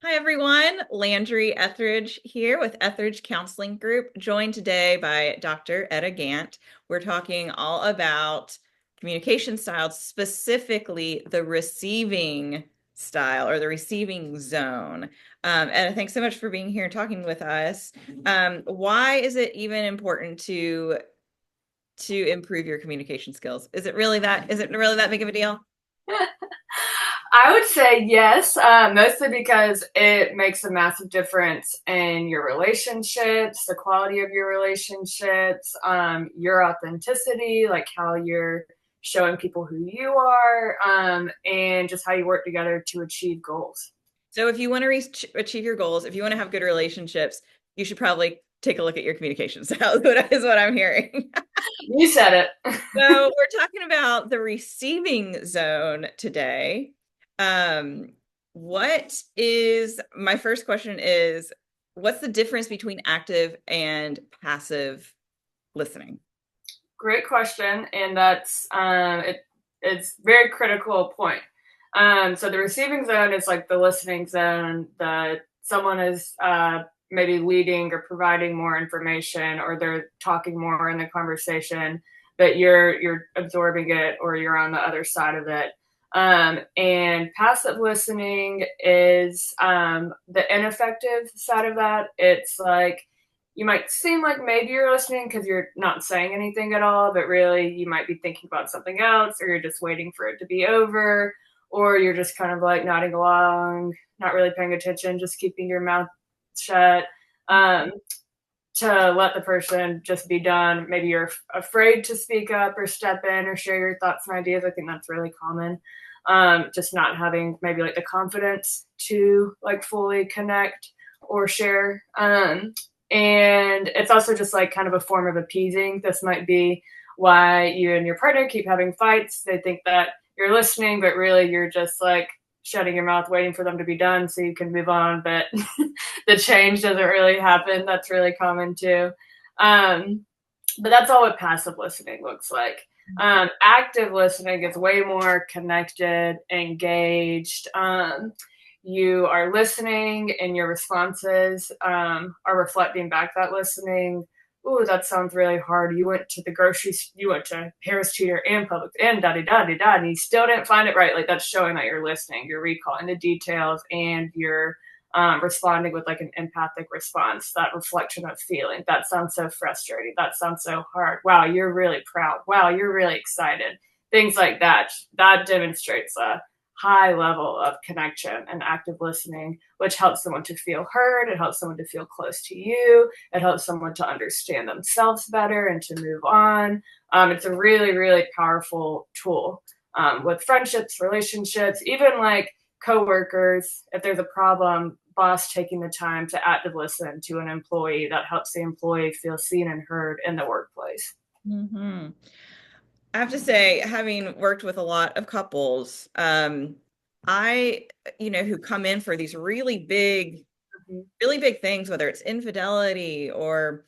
Hi, everyone. Landry Ethredge here with Ethredge Counseling Group, joined today by Dr. Etta Gantt. We're talking all about communication styles, specifically the receiving style or the receiving zone. Etta, thanks so much for being here and talking with us. Why is it even important to improve your communication skills? Is it really that big of a deal? I would say yes, mostly because it makes a massive difference in your relationships, the quality of your relationships, your authenticity, like how you're showing people who you are, and just how you work together to achieve goals. So if you want to achieve your goals, if you want to have good relationships, you should probably take a look at your communication style, is what I'm hearing. You said it. So we're talking about the receiving zone today. Um, my first question is, what's the difference between active and passive listening? Great question, and it's very critical point. So the receiving zone is like the listening zone that someone is maybe leading or providing more information, or they're talking more in the conversation, but you're absorbing it, or you're on the other side of it. And passive listening is the ineffective side of that. It's like you might seem like maybe you're listening because you're not saying anything at all, but really you might be thinking about something else, or you're just waiting for it to be over, or you're just kind of like nodding along, not really paying attention, just keeping your mouth shut, um, to let the person just be done. Maybe you're afraid to speak up or step in or share your thoughts and ideas. I think that's really common. Just not having maybe like the confidence to like fully connect or share. And it's also just like kind of a form of appeasing. This might be why you and your partner keep having fights. They think that you're listening, but really you're just like shutting your mouth, waiting for them to be done so you can move on. But the change doesn't really happen. That's really common too. Um, but that's all what passive listening looks like. Active listening is way more connected, engaged. You are listening, and your responses are reflecting back that listening. Ooh, that sounds really hard. You went to Harris Teeter and Publix and da da da da da, and you still didn't find it right. Like that's showing that you're listening, you're recalling the details, and you're responding with like an empathic response, that reflection of feeling. That sounds so frustrating. That sounds so hard. Wow, you're really proud. Wow, you're really excited. Things like that. That demonstrates a high level of connection and active listening, which helps someone to feel heard. It helps someone to feel close to you. It helps someone to understand themselves better and to move on. It's a really, really powerful tool with friendships, relationships, even like coworkers. If there's a problem, boss taking the time to active listen to an employee, that helps the employee feel seen and heard in the workplace. Hmm. I have to say, having worked with a lot of couples, I, who come in for these Mhm. really big things, whether it's infidelity or,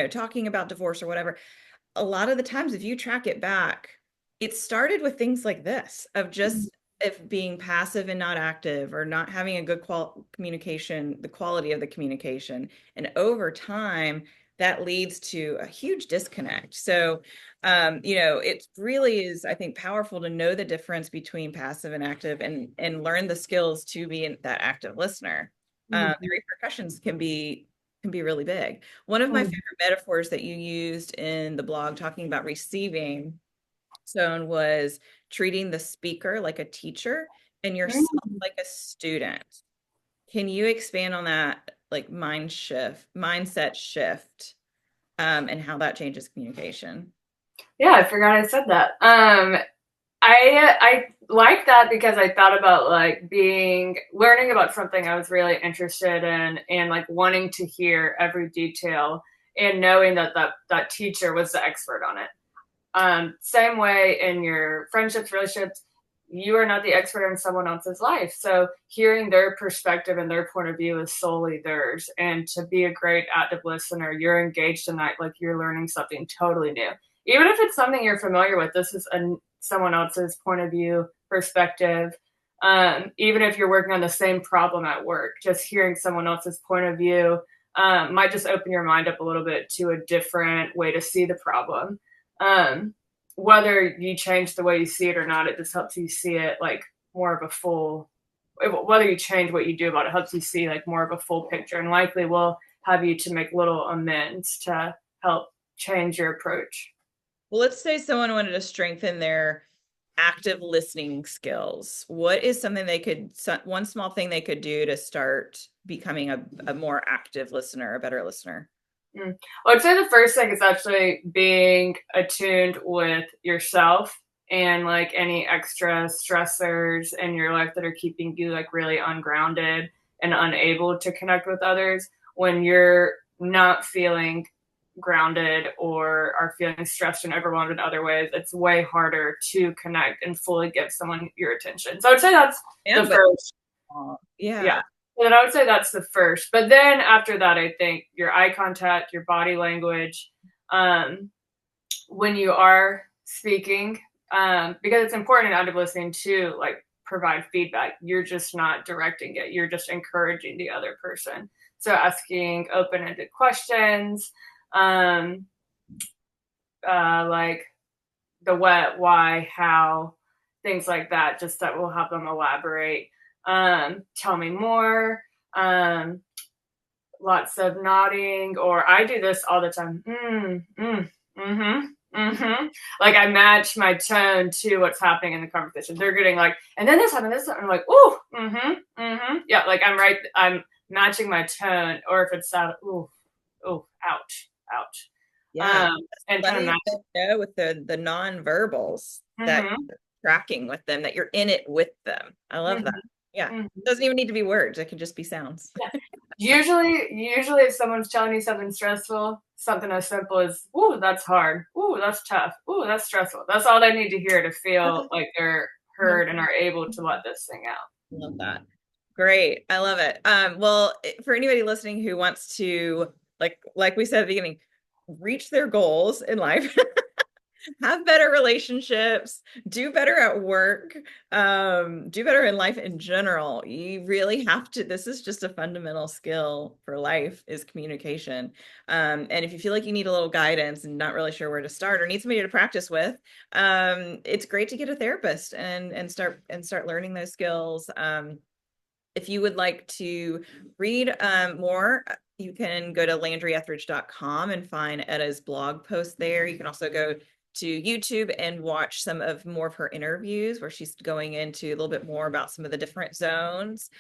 talking about divorce or whatever, a lot of the times, if you track it back, it started with things like this of just if being passive and not active or not having a good communication, the quality of the communication. And over time, that leads to a huge disconnect. So, it really is, I think, powerful to know the difference between passive and active and learn the skills to be that active listener. The Mhm. repercussions can be really big. One of my Mhm. favorite metaphors that you used in the blog talking about receiving zone was treating the speaker like a teacher and yourself Mhm. like a student. Can you expand on that, like mindset shift, and how that changes communication? Yeah, I forgot I said that. I like that because I thought about like being learning about something I was really interested in, and like wanting to hear every detail, and knowing that that teacher was the expert on it. Same way in your friendships, relationships, you are not the expert in someone else's life. So hearing their perspective and their point of view is solely theirs. And to be a great active listener, you're engaged in that, like you're learning something totally new. Even if it's something you're familiar with, this is someone else's point of view, perspective. Even if you're working on the same problem at work, just hearing someone else's point of view might just open your mind up a little bit to a different way to see the problem. Um, Whether you change the way you see it or not, it just helps you see it like more of a full. Whether you change what you do about it helps you see like more of a full picture, and likely will have you to make little amends to help change your approach. Well, let's say someone wanted to strengthen their active listening skills. What is something they could, one small thing they could do to start becoming a more active listener, a better listener? Mm. Well, I'd say the first thing is actually being attuned with yourself and like any extra stressors in your life that are keeping you like really ungrounded and unable to connect with others. When you're not feeling grounded or are feeling stressed and overwhelmed in other ways, it's way harder to connect and fully give someone your attention. So I'd say that's the Yeah, but first. Yeah. yeah. And then I would say that's the first. But then after that, I think your eye contact, your body language, um, when you are speaking, because it's important in active listening to like provide feedback. You're just not directing it. You're just encouraging the other person. So asking open-ended questions, um, like the what, why, how, things like that, just that will help them elaborate. Tell me more. Um, Lots of nodding, or I do this all the time. Mm-hmm. Like I match my tone to what's happening in the conversation. They're getting like, and then this happened, this happened. I'm like, ooh, yeah, like I'm right. I'm matching my tone, or if it's ooh, ooh, ouch, ouch, Yeah. and kind of Letting match. them know with the non-verbals that Mm-hmm, you're tracking with them, that you're in it with them. I love that. mm-hmm, Yeah. mm-hmm. Doesn't even need to be words. It can just be sounds. Yeah. Usually, if someone's telling you something stressful, something as simple as "Ooh, that's hard. Ooh, that's tough. Ooh, that's stressful." That's all they need to hear to feel like they're heard and are able to let this thing out. Love that. Great. I love it. Well, for anybody listening who wants to, like we said at the beginning, reach their goals in life, have better relationships, do better at work, do better in life in general, you really have to, this is just a fundamental skill for life is communication. And if you feel like you need a little guidance and not really sure where to start or need somebody to practice with, it's great to get a therapist and start learning those skills. If you would like to read more, you can go to LandryEthridge.com and find Etta's blog post there. You can also go to YouTube and watch some of more of her interviews where she's going into a little bit more about some of the different zones.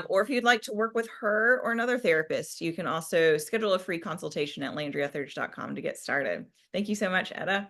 Or if you'd like to work with her or another therapist, you can also schedule a free consultation at LandryEthridge.com to get started. Thank you so much, Etta.